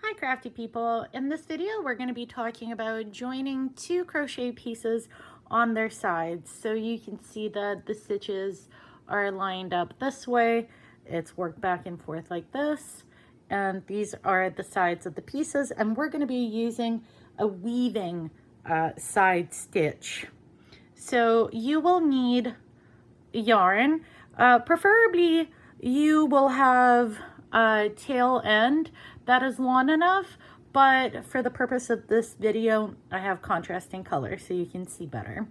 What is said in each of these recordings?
Hi crafty people. In this video we're going to be talking about joining two crochet pieces on their sides. So you can see that the stitches are lined up this way. It's worked back and forth like this. And these are the sides of the pieces, and we're going to be using a weaving side stitch. So you will need yarn. Preferably you will have a tail end that is long enough, but for the purpose of this video I have contrasting colors so you can see better.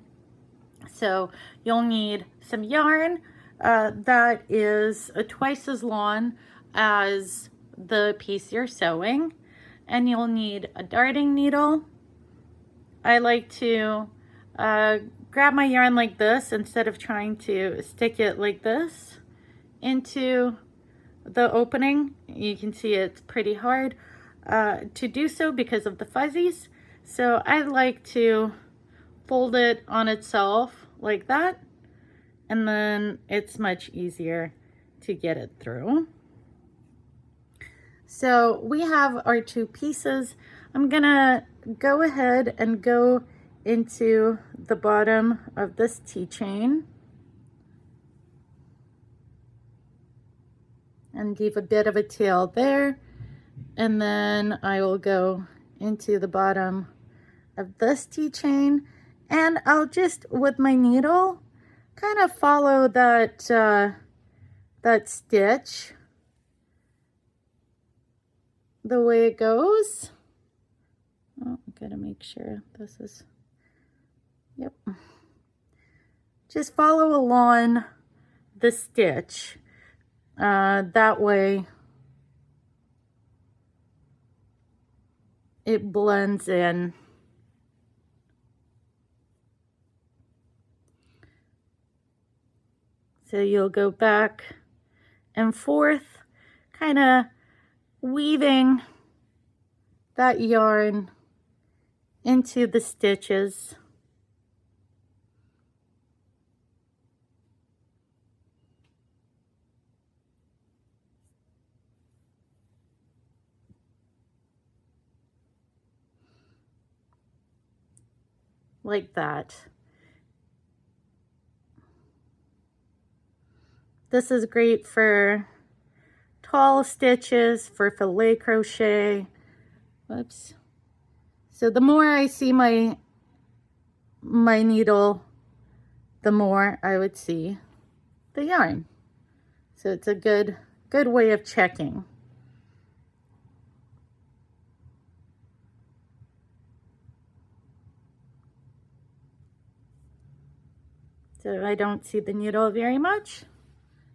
So you'll need some yarn that is twice as long as the piece you're sewing, and you'll need a darting needle. I like to grab my yarn like this instead of trying to stick it like this into the opening. You can see it's pretty hard to do so because of the fuzzies. So I like to fold it on itself like that, and then it's much easier to get it through. So we have our two pieces. I'm gonna go ahead and go into the bottom of this T-chain and leave a bit of a tail there, and then I will go into the bottom of this T-chain, and I'll just with my needle kind of follow that that stitch the way it goes. Oh, gotta make sure this is, yep. Just follow along the stitch. That way it blends in. So you'll go back and forth, kind of weaving that yarn into the stitches. Like that. This is great for tall stitches, for filet crochet. Whoops. So the more I see my needle, the more I would see the yarn. So it's a good way of checking. So if I don't see the needle very much,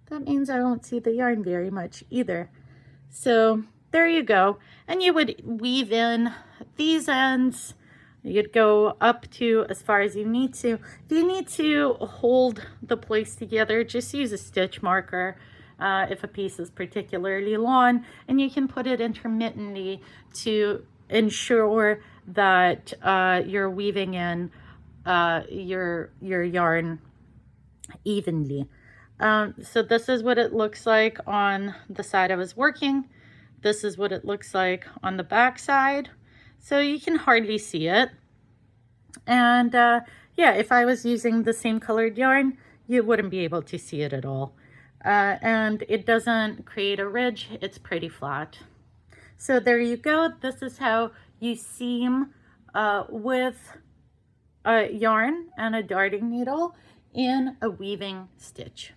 that means I won't see the yarn very much either. So there you go. And you would weave in these ends. You'd go up to as far as you need to. If you need to hold the place together, just use a stitch marker if a piece is particularly long, and you can put it intermittently to ensure that you're weaving in your yarn evenly. So this is what it looks like on the side I was working. This is what it looks like on the back side. So you can hardly see it. And yeah, if I was using the same colored yarn, you wouldn't be able to see it at all. And it doesn't create a ridge. It's pretty flat. So there you go. This is how you seam with a yarn and a darting needle in a weaving stitch.